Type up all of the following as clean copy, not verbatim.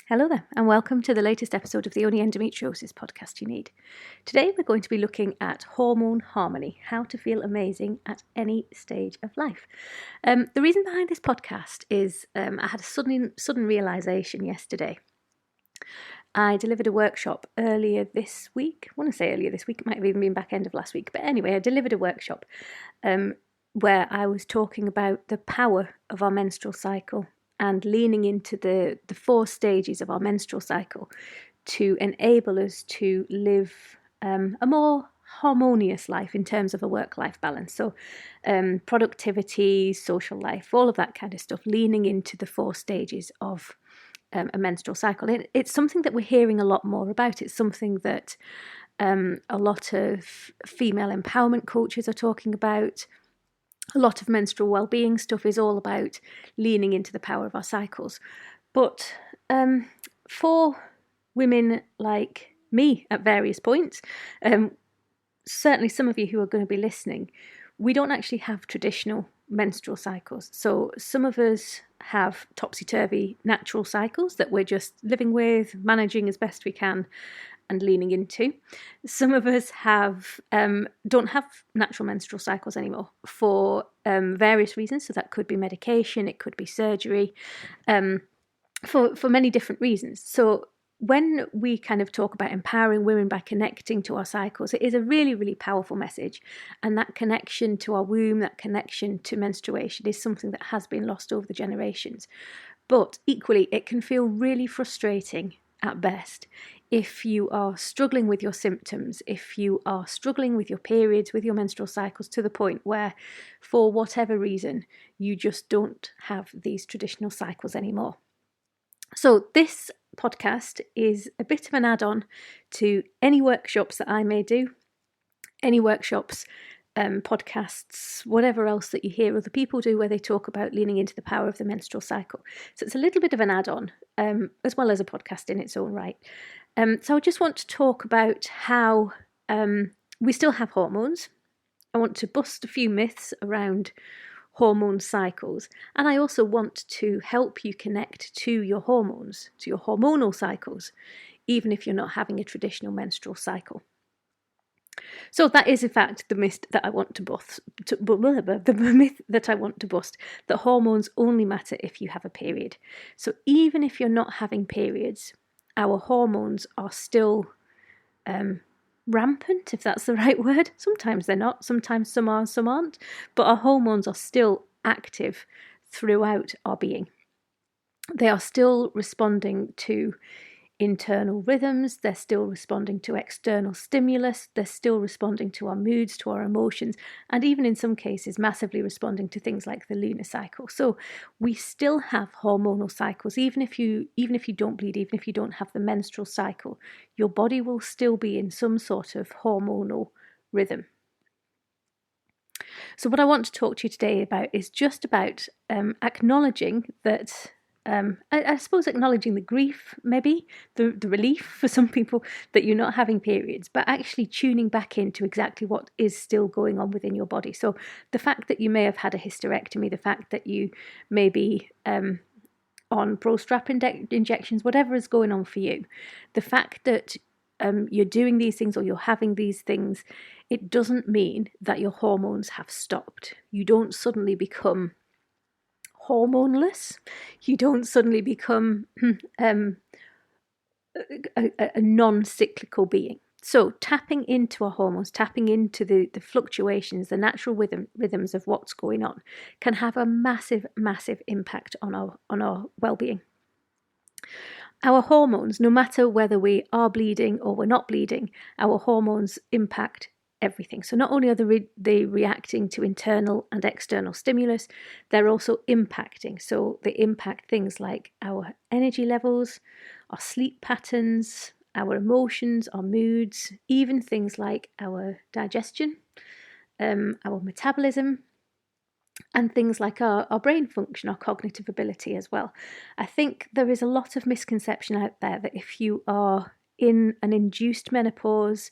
Hello there, and welcome to the latest episode of the Only Endometriosis podcast you need. Today we're going to be looking at Hormone Harmony, how to feel amazing at any stage of life. The reason behind this podcast is I had a sudden realisation yesterday. I delivered a workshop earlier this week. I want to say earlier this week, it might have even been back end of last week. But anyway, I delivered a workshop where I was talking about the power of our menstrual cycle and leaning into the 4 stages of our menstrual cycle to enable us to live a more harmonious life in terms of a work-life balance. So productivity, social life, all of that kind of stuff, leaning into the 4 stages of a menstrual cycle. It's something that we're hearing a lot more about. It's something that a lot of female empowerment coaches are talking about. A lot of menstrual well-being stuff is all about leaning into the power of our cycles. But for women like me at various points, certainly some of you who are going to be listening, we don't actually have traditional menstrual cycles. So some of us have topsy-turvy natural cycles that we're just living with, managing as best we can, and leaning into. Some of us don't have natural menstrual cycles anymore for various reasons. So that could be medication, it could be surgery, for many different reasons. So when we kind of talk about empowering women by connecting to our cycles, it is a really, really powerful message. And that connection to our womb, that connection to menstruation is something that has been lost over the generations. But equally, it can feel really frustrating at best if you are struggling with your symptoms, if you are struggling with your periods, with your menstrual cycles, to the point where, for whatever reason, you just don't have these traditional cycles anymore. So this podcast is a bit of an add-on to any workshops that I may do, any workshops, podcasts, whatever else that you hear other people do where they talk about leaning into the power of the menstrual cycle. So it's a little bit of an add-on, as well as a podcast in its own right. So I just want to talk about how we still have hormones. I want to bust a few myths around hormone cycles, and I also want to help you connect to your hormones, to your hormonal cycles, even if you're not having a traditional menstrual cycle. So that is in fact the myth that I want to bust. The myth that I want to bust, that hormones only matter if you have a period. So even if you're not having periods, our hormones are still rampant, if that's the right word. Sometimes they're not, sometimes some are, some aren't, but our hormones are still active throughout our being. They are still responding to internal rhythms, they're still responding to external stimulus, they're still responding to our moods, to our emotions, and even in some cases massively responding to things like the lunar cycle. So we still have hormonal cycles. Even if you don't bleed, even if you don't have the menstrual cycle, your body will still be in some sort of hormonal rhythm. So what I want to talk to you today about is just about acknowledging that I suppose acknowledging the grief, maybe, the relief for some people that you're not having periods, but actually tuning back into exactly what is still going on within your body. So the fact that you may have had a hysterectomy, the fact that you may be on pro-strap injections, whatever is going on for you, the fact that you're doing these things or you're having these things, it doesn't mean that your hormones have stopped. You don't suddenly become hormoneless. You don't suddenly become a non-cyclical being. So tapping into our hormones, tapping into the fluctuations, the natural rhythms of what's going on, can have a massive, massive impact on our well-being. Our hormones, no matter whether we are bleeding or we're not bleeding, our hormones impact everything. So not only are they reacting to internal and external stimulus, they're also impacting. So they impact things like our energy levels, our sleep patterns, our emotions, our moods, even things like our digestion, our metabolism, and things like our brain function, our cognitive ability as well. I think there is a lot of misconception out there that if you are in an induced menopause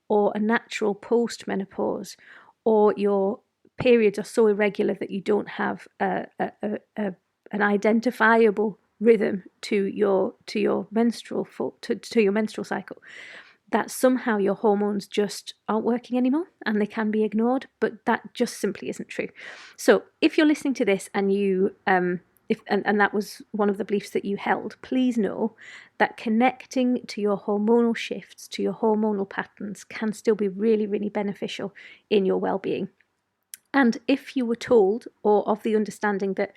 or a natural post-menopause, or your periods are so irregular that you don't have an identifiable rhythm to your menstrual to your menstrual cycle, that somehow your hormones just aren't working anymore and they can be ignored, but that just simply isn't true. So if you're listening to this and you and that was one of the beliefs that you held, please know that connecting to your hormonal shifts, to your hormonal patterns, can still be really, really beneficial in your well-being. And if you were told, or of the understanding that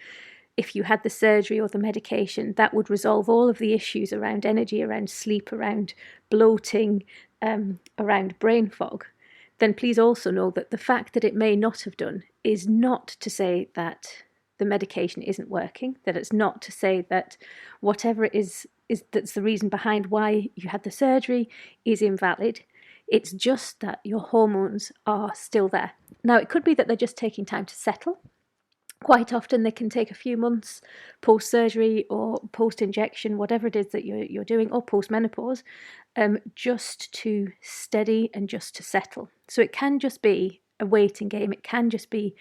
if you had the surgery or the medication, that would resolve all of the issues around energy, around sleep, around bloating, around brain fog, then please also know that the fact that it may not have done is not to say that the medication isn't working, that it's not to say that whatever it is that's the reason behind why you had the surgery is invalid. It's just that your hormones are still there. Now, it could be that they're just taking time to settle. Quite often they can take a few months post-surgery or post-injection, whatever it is that you're doing, or post-menopause, just to steady and just to settle. So it can just be a waiting game. It can just be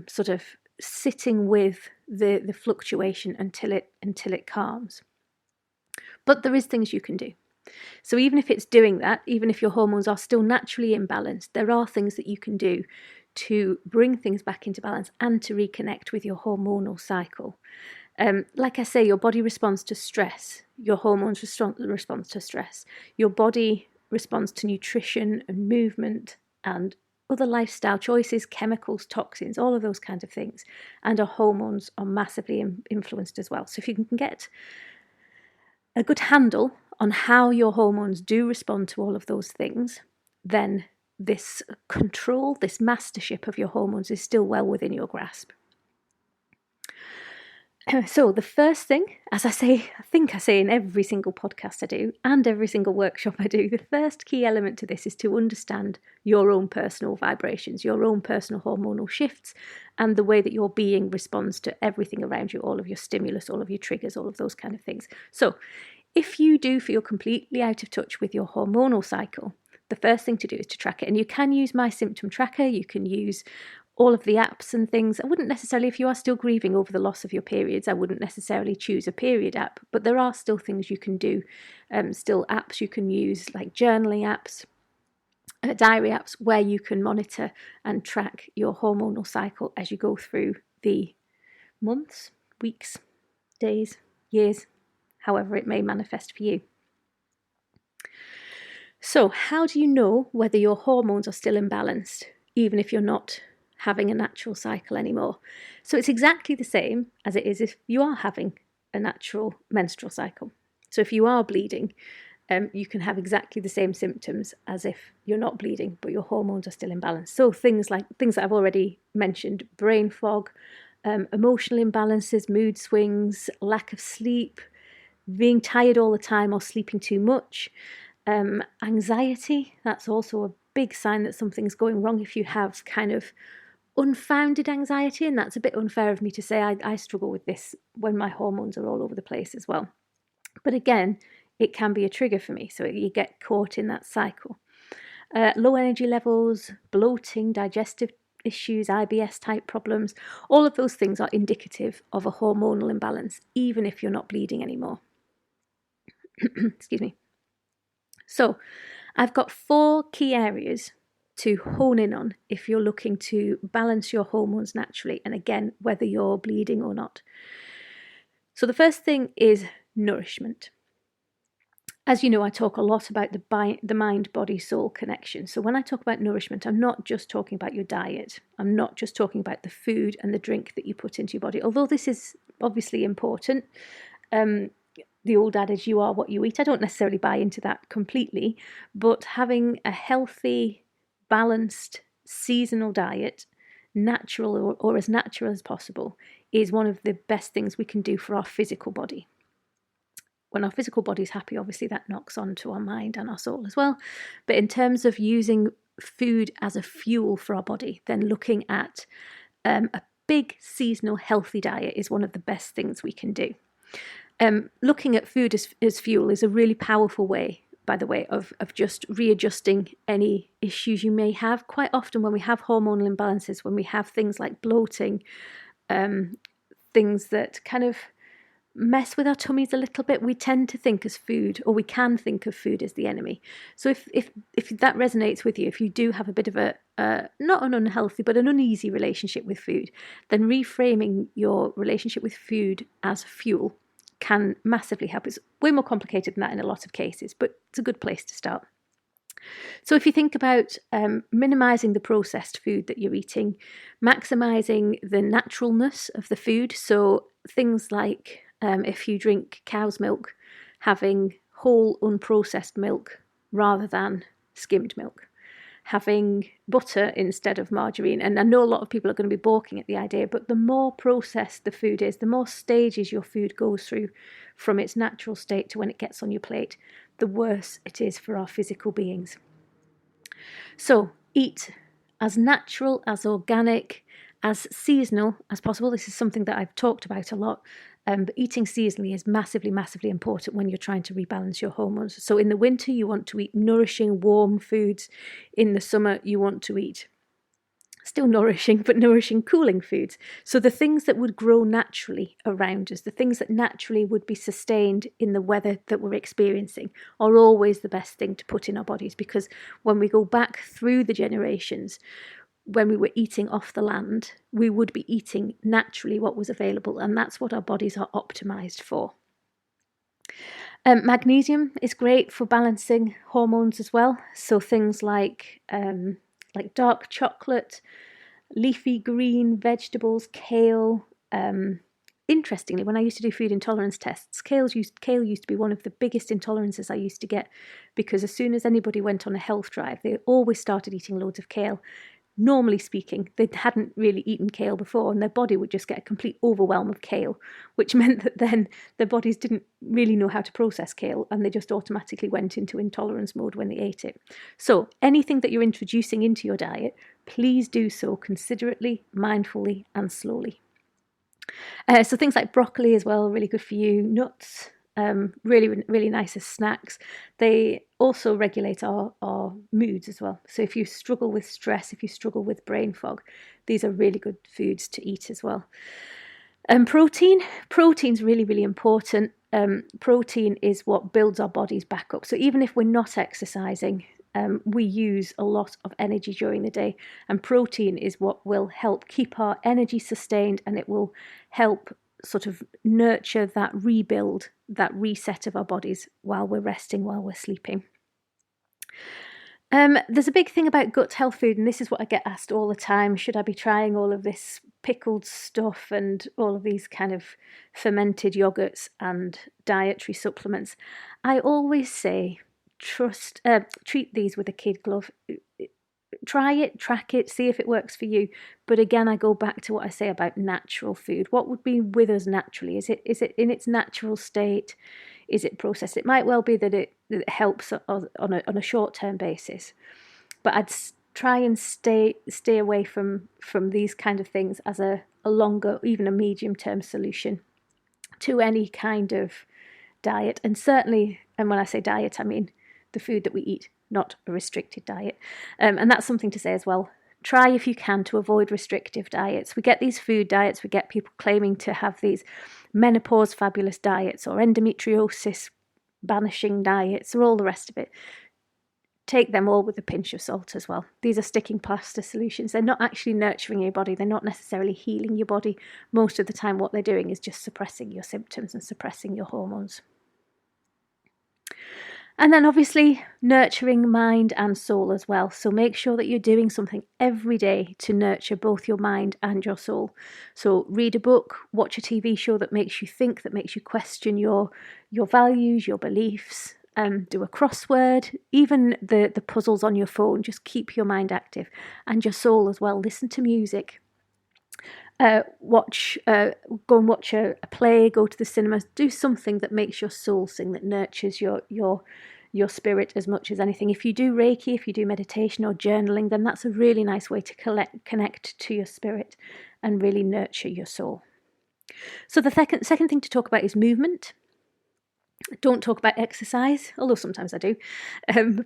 sort of sitting with the fluctuation until it calms. But there is things you can do. So even if it's doing that, even if your hormones are still naturally imbalanced, there are things that you can do to bring things back into balance and to reconnect with your hormonal cycle. Like I say, your body responds to stress. Your hormones respond to stress. Your body responds to nutrition and movement and other lifestyle choices, chemicals, toxins, all of those kinds of things. And our hormones are massively influenced as well. So if you can get a good handle on how your hormones do respond to all of those things, then this control, this mastership of your hormones is still well within your grasp. So the first thing, as I think I say in every single podcast I do and every single workshop I do, the first key element to this is to understand your own personal vibrations, your own personal hormonal shifts, and the way that your being responds to everything around you, all of your stimulus, all of your triggers, all of those kind of things. So if you do feel completely out of touch with your hormonal cycle, the first thing to do is to track it. And you can use My Symptom Tracker, you can use all of the apps and things. I wouldn't necessarily, if you are still grieving over the loss of your periods, I wouldn't necessarily choose a period app, but there are still things you can do, still apps you can use, like journaling apps, diary apps, where you can monitor and track your hormonal cycle as you go through the months, weeks, days, years, however it may manifest for you. So how do you know whether your hormones are still imbalanced, even if you're not having a natural cycle anymore? So it's exactly the same as it is if you are having a natural menstrual cycle. So if you are bleeding, you can have exactly the same symptoms as if you're not bleeding, but your hormones are still imbalanced. So things that I've already mentioned: brain fog, emotional imbalances, mood swings, lack of sleep, being tired all the time or sleeping too much, anxiety. That's also a big sign that something's going wrong if you have kind of unfounded anxiety, and that's a bit unfair of me to say. I struggle with this when my hormones are all over the place as well. But again, it can be a trigger for me, so you get caught in that cycle. Low energy levels, bloating, digestive issues, IBS type problems, all of those things are indicative of a hormonal imbalance, even if you're not bleeding anymore. Excuse me. So I've got 4 key areas to hone in on if you're looking to balance your hormones naturally, and again, whether you're bleeding or not. So the first thing is nourishment. As you know, I talk a lot about the mind-body-soul connection. So when I talk about nourishment, I'm not just talking about your diet. I'm not just talking about the food and the drink that you put into your body, although this is obviously important. The old adage, you are what you eat, I don't necessarily buy into that completely, but having a healthy, balanced, seasonal diet, natural or as natural as possible, is one of the best things we can do for our physical body. When our physical body is happy, obviously that knocks on to our mind and our soul as well. But in terms of using food as a fuel for our body, then looking at a big seasonal healthy diet is one of the best things we can do. Looking at food as fuel is a really powerful way, by the way, of just readjusting any issues you may have. Quite often when we have hormonal imbalances, when we have things like bloating, things that kind of mess with our tummies a little bit, we tend to think as food, or we can think of food as the enemy. So if that resonates with you, if you do have a bit of a not an unhealthy but an uneasy relationship with food, then reframing your relationship with food as fuel can massively help. It's way more complicated than that in a lot of cases, but it's a good place to start. So if you think about minimising the processed food that you're eating, maximising the naturalness of the food, so things like if you drink cow's milk, having whole unprocessed milk rather than skimmed milk, having butter instead of margarine. And I know a lot of people are going to be balking at the idea, but the more processed the food is, the more stages your food goes through from its natural state to when it gets on your plate, the worse it is for our physical beings. So eat as natural, as organic, as seasonal as possible. This is something that I've talked about a lot. But eating seasonally is massively, massively important when you're trying to rebalance your hormones. So in the winter, you want to eat nourishing, warm foods. In the summer, you want to eat still nourishing, but nourishing, cooling foods. So the things that would grow naturally around us, the things that naturally would be sustained in the weather that we're experiencing, are always the best thing to put in our bodies, because when we go back through the generations, when we were eating off the land, we would be eating naturally what was available, and that's what our bodies are optimized for. Magnesium is great for balancing hormones as well. So things like dark chocolate, leafy green vegetables, kale. Interestingly, when I used to do food intolerance tests, kale used to be one of the biggest intolerances I used to get, because as soon as anybody went on a health drive, they always started eating loads of kale. Normally speaking, they hadn't really eaten kale before, and their body would just get a complete overwhelm of kale, which meant that then their bodies didn't really know how to process kale, and they just automatically went into intolerance mode when they ate it. So anything that you're introducing into your diet, please do so considerately, mindfully, and slowly. So things like broccoli as well, really good for you. Nuts, really, really nice as snacks. They also regulate our moods as well. So if you struggle with stress, if you struggle with brain fog, these are really good foods to eat as well. Protein's really, really important. Protein is what builds our bodies back up. So even if we're not exercising, we use a lot of energy during the day, and protein is what will help keep our energy sustained, and it will help sort of nurture that rebuild, that reset of our bodies while we're resting, while we're sleeping. There's a big thing about gut health food, and this is what I get asked all the time. Should I be trying all of this pickled stuff and all of these kind of fermented yogurts and dietary supplements? I always say, treat these with a kid glove. Try it, track it, see if it works for you. But again, I go back to what I say about natural food. What would be with us naturally? Is it in its natural state? Is it processed? It might well be that it helps on a short-term basis, but I'd try and stay away from these kind of things as a longer, even a medium-term solution to any kind of diet. And certainly, and when I say diet, I mean the food that we eat, not a restricted diet. And that's something to say as well. Try if you can to avoid restrictive diets. We get these food diets, we get people claiming to have these menopause fabulous diets or endometriosis banishing diets or all the rest of it. Take them all with a pinch of salt as well. These are sticking plaster solutions. They're not actually nurturing your body. They're not necessarily healing your body. Most of the time what they're doing is just suppressing your symptoms and suppressing your hormones. And then obviously nurturing mind and soul as well. So make sure that you're doing something every day to nurture both your mind and your soul. So read a book, watch a TV show that makes you think, that makes you question your values, your beliefs. Do a crossword, even the puzzles on your phone. Just keep your mind active, and your soul as well. Listen to music. Go and watch a play, go to the cinemas, do something that makes your soul sing, that nurtures your spirit as much as anything. If you do Reiki, if you do meditation or journaling, then that's a really nice way to connect to your spirit and really nurture your soul. So the second thing to talk about is movement. Don't talk about exercise, although sometimes I do,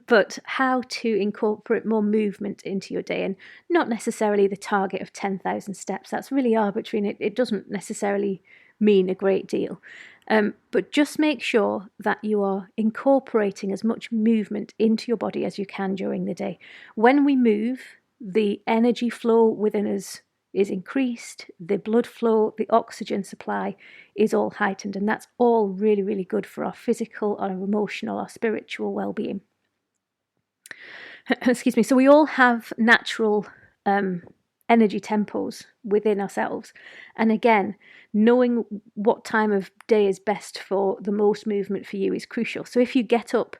but how to incorporate more movement into your day, and not necessarily the target of 10,000 steps. That's really arbitrary, and it doesn't necessarily mean a great deal. But just make sure that you are incorporating as much movement into your body as you can during the day. When we move, the energy flow within us is increased, the blood flow, the oxygen supply is all heightened, and that's all really, really good for our physical, our emotional, our spiritual well-being. Excuse me. So we all have natural energy tempos within ourselves, and again, knowing what time of day is best for the most movement for you is crucial. So if you get up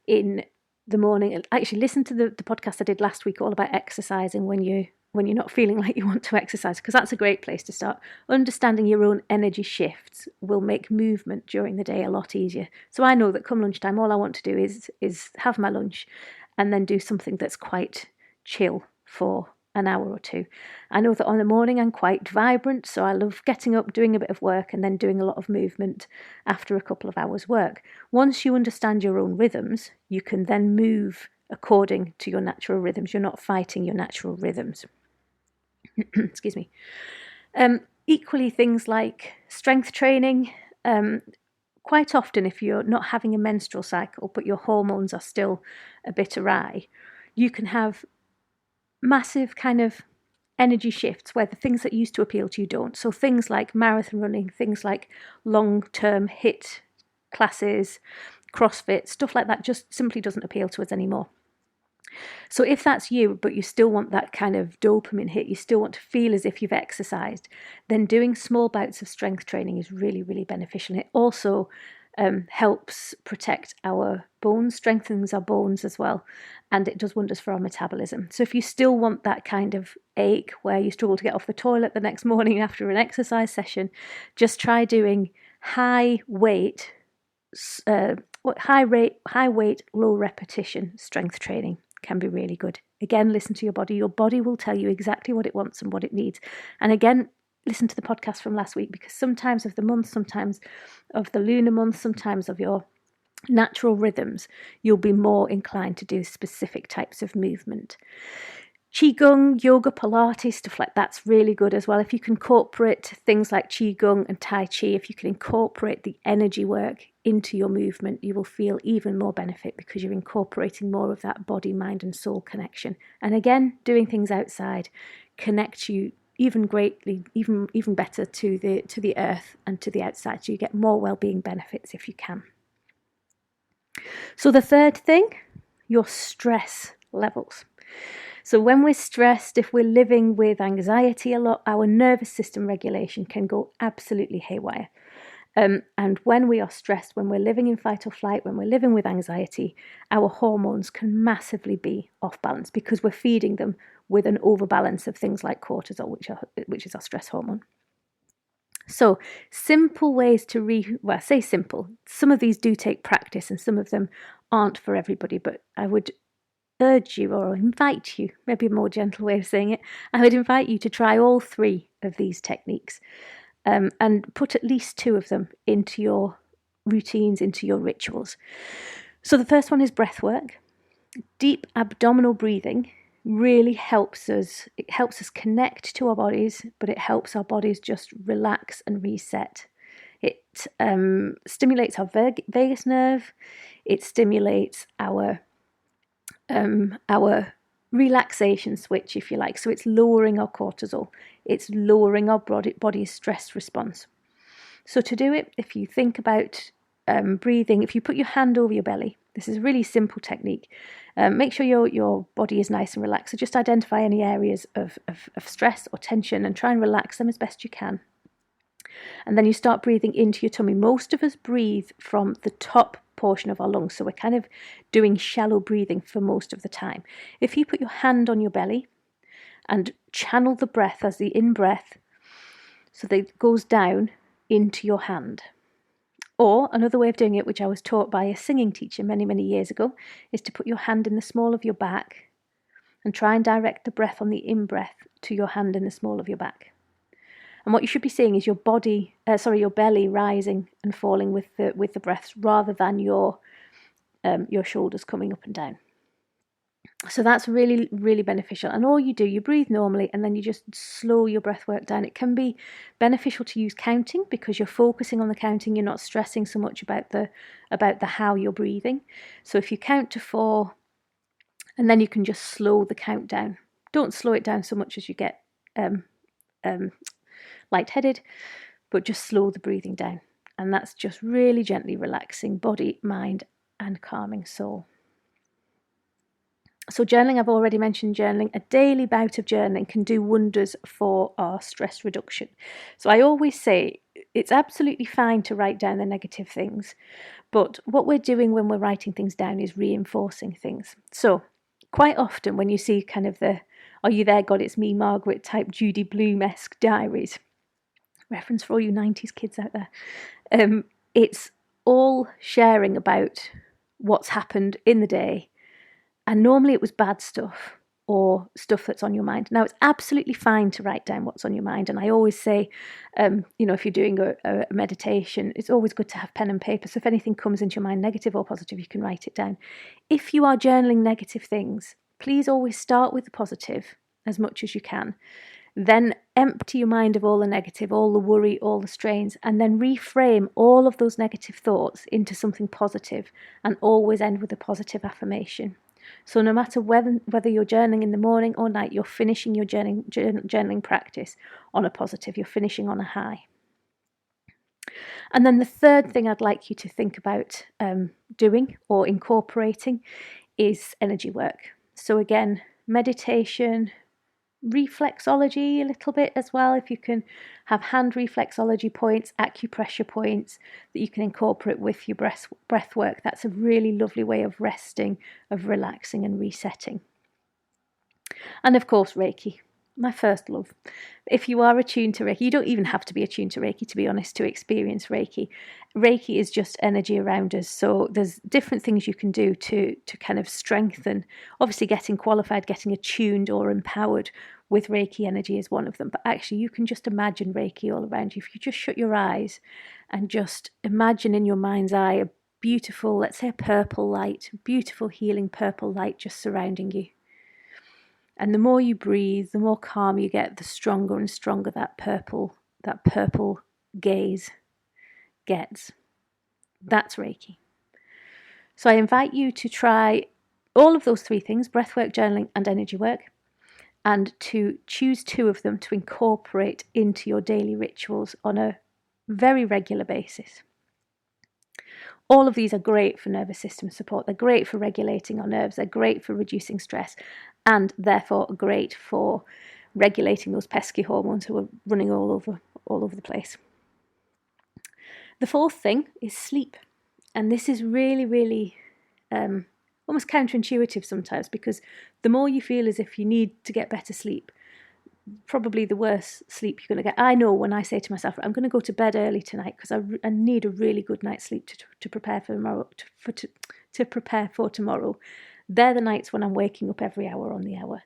in the morning, actually listen to the podcast I did last week all about exercising when you're not feeling like you want to exercise, because that's a great place to start. Understanding your own energy shifts will make movement during the day a lot easier. So I know that come lunchtime, all I want to do is have my lunch and then do something that's quite chill for an hour or two. I know that on the morning I'm quite vibrant, so I love getting up, doing a bit of work, and then doing a lot of movement after a couple of hours work. Once you understand your own rhythms, you can then move according to your natural rhythms. You're not fighting your natural rhythms. Excuse me. Equally, things like strength training. Quite often, if you're not having a menstrual cycle, but your hormones are still a bit awry, you can have massive kind of energy shifts where the things that used to appeal to you don't. So things like marathon running, things like long-term HIIT classes, CrossFit, stuff like that just simply doesn't appeal to us anymore. So if that's you, but you still want that kind of dopamine hit, you still want to feel as if you've exercised, then doing small bouts of strength training is really, really beneficial. It also helps protect our bones, strengthens our bones as well, and it does wonders for our metabolism. So if you still want that kind of ache where you struggle to get off the toilet the next morning after an exercise session, just try doing high weight, low repetition strength training. Can be really good. Again, listen to your body. Your body will tell you exactly what it wants and what it needs. And again, listen to the podcast from last week, because sometimes of the month, sometimes of the lunar month, sometimes of your natural rhythms, you'll be more inclined to do specific types of movement. Qigong, yoga, Pilates, stuff like that's really good as well. If you can incorporate things like Qigong and Tai Chi, if you can incorporate the energy work into your movement, you will feel even more benefit because you're incorporating more of that body, mind and soul connection. And again, doing things outside connects you even better to the earth and to the outside. So you get more well-being benefits if you can. So the third thing, your stress levels. So when we're stressed, if we're living with anxiety a lot, our nervous system regulation can go absolutely haywire. And when we are stressed, when we're living in fight or flight, when we're living with anxiety, our hormones can massively be off balance because we're feeding them with an overbalance of things like cortisol, which is our stress hormone. So simple ways to say simple. Some of these do take practice and some of them aren't for everybody, but I would urge you or invite you, maybe a more gentle way of saying it, I would invite you to try all three of these techniques and put at least two of them into your routines, into your rituals. So the first one is breath work. Deep abdominal breathing really helps us. It helps us connect to our bodies, but it helps our bodies just relax and reset. It stimulates our vagus nerve. It stimulates our relaxation switch, if you like. So it's lowering our cortisol. It's lowering our body's stress response. So to do it, if you think about breathing, if you put your hand over your belly, this is a really simple technique. Make sure your body is nice and relaxed. So just identify any areas of stress or tension and try and relax them as best you can. And then you start breathing into your tummy. Most of us breathe from the top portion of our lungs, so we're kind of doing shallow breathing for most of the time. If you put your hand on your belly and channel the breath as the in-breath, so that it goes down into your hand. Or another way of doing it, which I was taught by a singing teacher many, many years ago, is to put your hand in the small of your back and try and direct the breath on the in-breath to your hand in the small of your back. And what you should be seeing is your belly rising and falling with the breaths rather than your shoulders coming up and down. So that's really, really beneficial. And all you do, you breathe normally and then you just slow your breath work down. It can be beneficial to use counting because you're focusing on the counting. You're not stressing so much about the how you're breathing. So if you count to 4 and then you can just slow the count down. Don't slow it down so much as you get lightheaded, but just slow the breathing down. And that's just really gently relaxing body, mind, and calming soul. So journaling, I've already mentioned journaling. A daily bout of journaling can do wonders for our stress reduction. So I always say it's absolutely fine to write down the negative things, but what we're doing when we're writing things down is reinforcing things. So quite often when you see kind of the "Are you there, God, it's me, Margaret" type Judy Blume-esque diaries, reference for all you 90s kids out there, it's all sharing about what's happened in the day. And normally it was bad stuff or stuff that's on your mind. Now, it's absolutely fine to write down what's on your mind. And I always say, if you're doing a meditation, it's always good to have pen and paper. So if anything comes into your mind, negative or positive, you can write it down. If you are journaling negative things, please always start with the positive as much as you can. Then empty your mind of all the negative, all the worry, all the strains, and then reframe all of those negative thoughts into something positive, and always end with a positive affirmation. So no matter whether you're journaling in the morning or night, you're finishing your journaling practice on a positive. You're finishing on a high. And then the third thing I'd like you to think about doing or incorporating is energy work. So again, meditation, reflexology a little bit as well. If you can have hand reflexology points, acupressure points that you can incorporate with your breath work, that's a really lovely way of resting, of relaxing and resetting. And of course, Reiki, my first love. If you are attuned to Reiki, you don't even have to be attuned to Reiki, to be honest, to experience Reiki. Reiki is just energy around us. So there's different things you can do to kind of strengthen. Obviously, getting qualified, getting attuned or empowered with Reiki energy is one of them. But actually, you can just imagine Reiki all around you. If you just shut your eyes and just imagine in your mind's eye a beautiful, let's say a purple light, beautiful healing purple light just surrounding you. And the more you breathe, the more calm you get, the stronger and stronger that purple gaze gets. That's Reiki. So I invite you to try all of those 3 things, breathwork, journaling, and energy work, and to choose 2 of them to incorporate into your daily rituals on a very regular basis. All of these are great for nervous system support. They're great for regulating our nerves. They're great for reducing stress, and therefore great for regulating those pesky hormones who are running all over the place. The 4th thing is sleep. And this is really, really almost counterintuitive sometimes, because the more you feel as if you need to get better sleep, probably the worse sleep you're going to get. I know when I say to myself, I'm going to go to bed early tonight because I need a really good night's sleep to prepare for tomorrow. To prepare for tomorrow. They're the nights when I'm waking up every hour on the hour.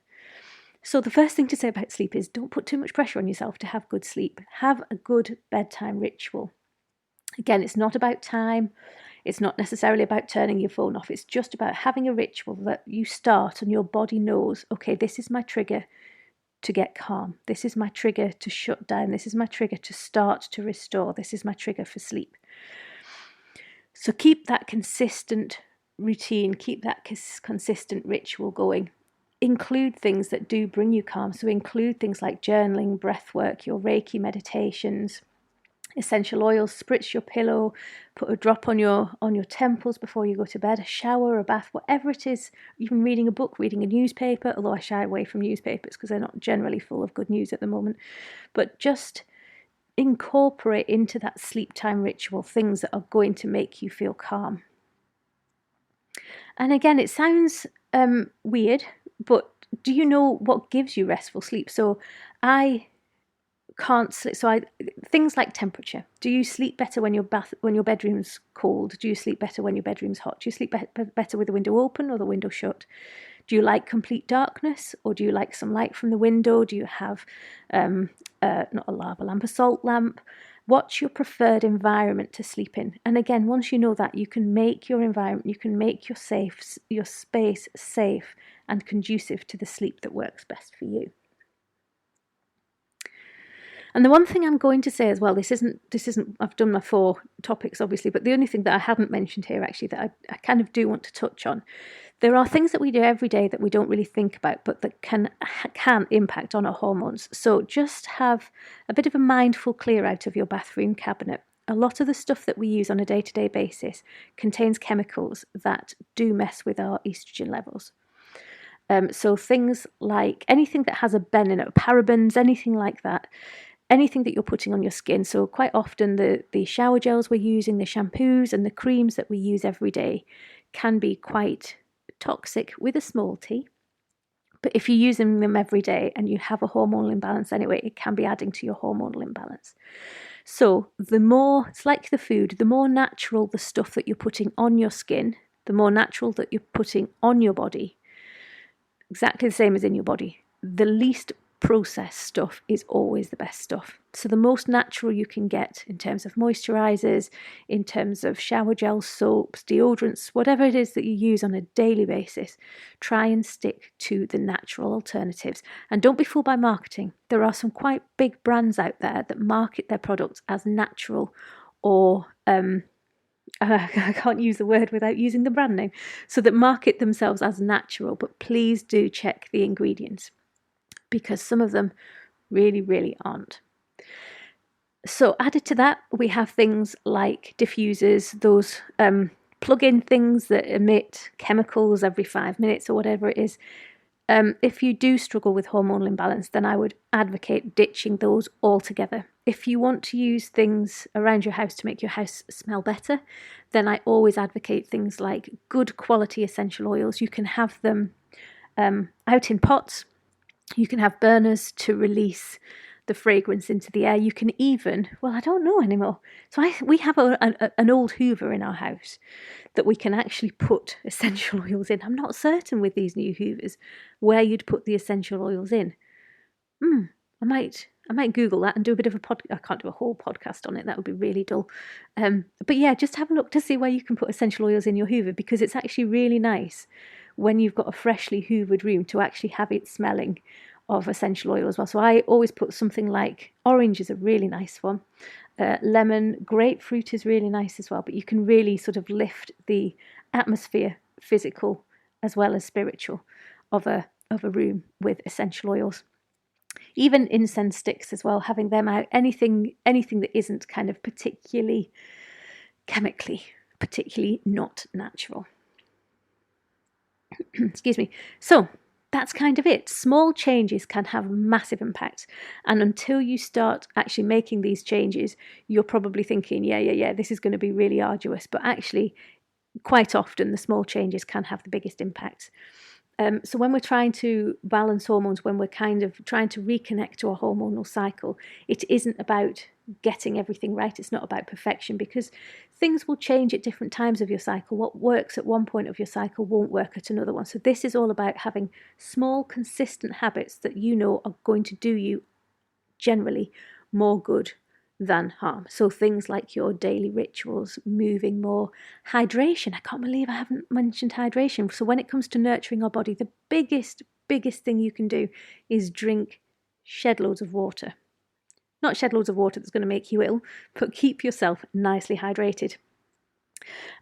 So the first thing to say about sleep is don't put too much pressure on yourself to have good sleep. Have a good bedtime ritual. Again, it's not about time. It's not necessarily about turning your phone off. It's just about having a ritual that you start and your body knows, okay, this is my trigger to get calm. This is my trigger to shut down. This is my trigger to start to restore. This is my trigger for sleep. So keep that consistent routine, keep that consistent ritual going. Include things that do bring you calm. So include things like journaling, breath work, your Reiki meditations, essential oils, spritz your pillow, put a drop on your temples before you go to bed, a shower, a bath, whatever it is, even reading a book, reading a newspaper, although I shy away from newspapers because they're not generally full of good news at the moment. But just incorporate into that sleep time ritual things that are going to make you feel calm. And again, it sounds weird, but do you know what gives you restful sleep? So I can't sleep. So things like temperature. Do you sleep better when your bedroom's cold? Do you sleep better when your bedroom's hot? Do you sleep better with the window open or the window shut? Do you like complete darkness, or do you like some light from the window? Do you have not a lava lamp, a salt lamp? What's your preferred environment to sleep in? And again, once you know that, you can make your environment, you can make your space safe and conducive to the sleep that works best for you. And the one thing I'm going to say as well, this isn't, I've done my 4 topics obviously, but the only thing that I haven't mentioned here actually that I kind of do want to touch on, there are things that we do every day that we don't really think about, but that can impact on our hormones. So just have a bit of a mindful clear out of your bathroom cabinet. A lot of the stuff that we use on a day-to-day basis contains chemicals that do mess with our estrogen levels. So things like anything that has a ben in it, parabens, anything like that, anything that you're putting on your skin. So quite often the shower gels we're using, the shampoos and the creams that we use every day can be quite toxic with a small t. But if you're using them every day and you have a hormonal imbalance anyway, it can be adding to your hormonal imbalance. So the more, it's like the food, the more natural the stuff that you're putting on your skin, the more natural that you're putting on your body, exactly the same as in your body, the least processed stuff is always the best stuff. So the most natural you can get in terms of moisturizers, in terms of shower gels, soaps, deodorants, whatever it is that you use on a daily basis, try and stick to the natural alternatives. And don't be fooled by marketing. There are some quite big brands out there that market their products as natural or I can't use the word without using the brand name, so that market themselves as natural, but please do check the ingredients, because some of them really, really aren't. So added to that, we have things like diffusers, those plug-in things that emit chemicals every 5 minutes or whatever it is. If you do struggle with hormonal imbalance, then I would advocate ditching those altogether. If you want to use things around your house to make your house smell better, then I always advocate things like good quality essential oils. You can have them out in pots. You can have burners to release the fragrance into the air. You can even, well, I don't know anymore. So we have an old Hoover in our house that we can actually put essential oils in. I'm not certain with these new Hoovers where you'd put the essential oils in. I might Google that and do a bit of a I can't do a whole podcast on it. That would be really dull. But yeah, just have a look to see where you can put essential oils in your Hoover, because it's actually really nice when you've got a freshly hoovered room to actually have it smelling of essential oil as well. So I always put something like orange is a really nice one. Lemon, grapefruit is really nice as well. But you can really sort of lift the atmosphere, physical as well as spiritual, of a room with essential oils. Even incense sticks as well, having them out, anything that isn't kind of particularly chemically, particularly not natural. Excuse me. So that's kind of it. Small changes can have massive impacts. And until you start actually making these changes, you're probably thinking, yeah, this is going to be really arduous. But actually, quite often, the small changes can have the biggest impacts. So when we're trying to balance hormones, when we're kind of trying to reconnect to a hormonal cycle, it isn't about getting everything right. It's not about perfection, because things will change at different times of your cycle. What works at one point of your cycle won't work at another one. So this is all about having small, consistent habits that you know are going to do you generally more good than harm. So things like your daily rituals, moving more, hydration. I can't believe I haven't mentioned hydration. So when it comes to nurturing our body, the biggest thing you can do is drink shed loads of water. Not shed loads of water that's going to make you ill, but keep yourself nicely hydrated.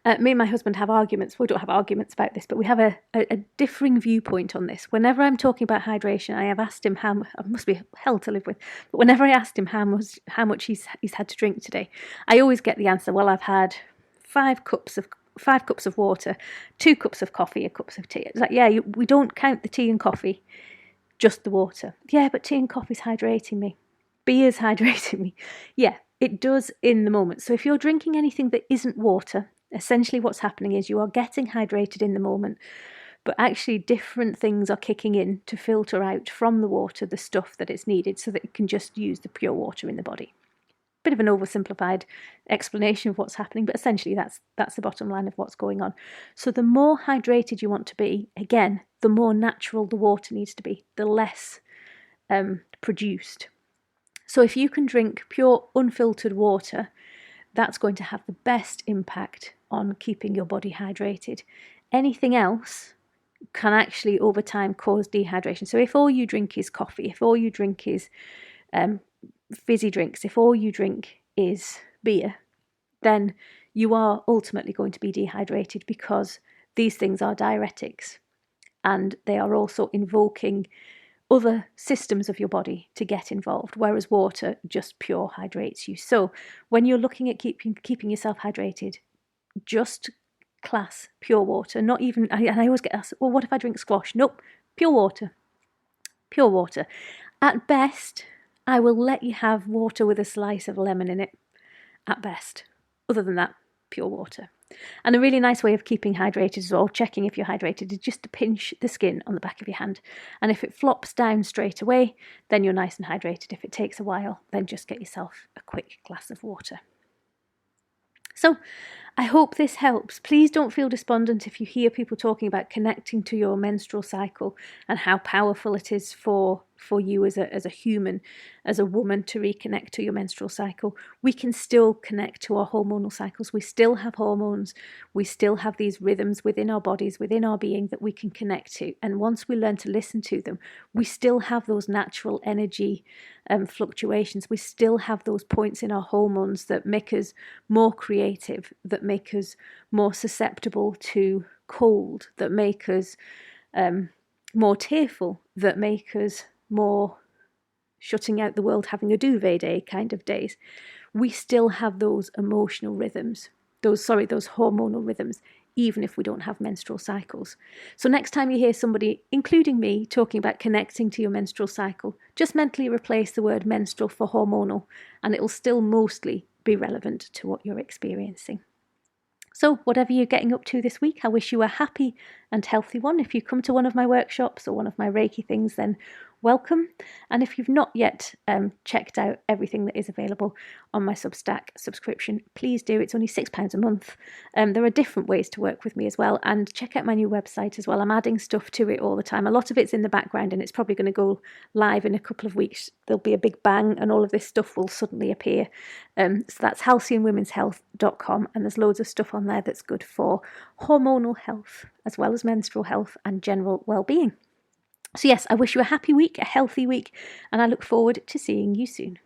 Me and my husband have arguments. We don't have arguments about this, but we have a differing viewpoint on this. Whenever I'm talking about hydration, I have asked him I must be hell to live with, but whenever I asked him how much he's had to drink today, I always get the answer, well, I've had 5 cups of water, 2 cups of coffee, a cup of tea. It's like, yeah, we don't count the tea and coffee, just the water. Yeah, but tea and coffee's hydrating me. Beer's hydrating me. Yeah, it does in the moment. So if you're drinking anything that isn't water, essentially what's happening is you are getting hydrated in the moment, but actually different things are kicking in to filter out from the water the stuff that is needed so that it can just use the pure water in the body. Bit of an oversimplified explanation of what's happening, but essentially that's the bottom line of what's going on. So the more hydrated you want to be, again, the more natural the water needs to be, the less produced. So if you can drink pure unfiltered water, that's going to have the best impact on keeping your body hydrated. Anything else can actually over time cause dehydration. So if all you drink is coffee, if all you drink is fizzy drinks, if all you drink is beer, then you are ultimately going to be dehydrated, because these things are diuretics and they are also invoking other systems of your body to get involved, whereas water just pure hydrates you. So when you're looking at keeping yourself hydrated, just class pure water. Not even, and I always get asked, well, what if I drink squash? Nope, pure water. Pure water. At best, I will let you have water with a slice of lemon in it. At best. Other than that, pure water. And a really nice way of keeping hydrated as well, checking if you're hydrated, is just to pinch the skin on the back of your hand. And if it flops down straight away, then you're nice and hydrated. If it takes a while, then just get yourself a quick glass of water. So I hope this helps. Please don't feel despondent if you hear people talking about connecting to your menstrual cycle and how powerful it is for you as a human, as a woman, to reconnect to your menstrual cycle. We can still connect to our hormonal cycles. We still have hormones. We still have these rhythms within our bodies, within our being, that we can connect to. And once we learn to listen to them, we still have those natural energy fluctuations. We still have those points in our hormones that make us more creative, that make us more susceptible to cold, that make us more tearful, that make us more shutting out the world, having a duvet day kind of days. We still have those emotional rhythms, those hormonal rhythms, even if we don't have menstrual cycles. So next time you hear somebody, including me, talking about connecting to your menstrual cycle, just mentally replace the word menstrual for hormonal, and it will still mostly be relevant to what you're experiencing. So whatever you're getting up to this week, I wish you a happy and healthy one. If you come to one of my workshops or one of my Reiki things, then welcome. And if you've not yet checked out everything that is available on my Substack subscription, please do. It's only £6 a month. There are different ways to work with me as well. And check out my new website as well. I'm adding stuff to it all the time. A lot of it's in the background and it's probably going to go live in a couple of weeks. There'll be a big bang and all of this stuff will suddenly appear. So that's halcyonwomenshealth.com, and there's loads of stuff on there that's good for hormonal health as well as menstrual health and general well-being. So yes, I wish you a happy week, a healthy week, and I look forward to seeing you soon.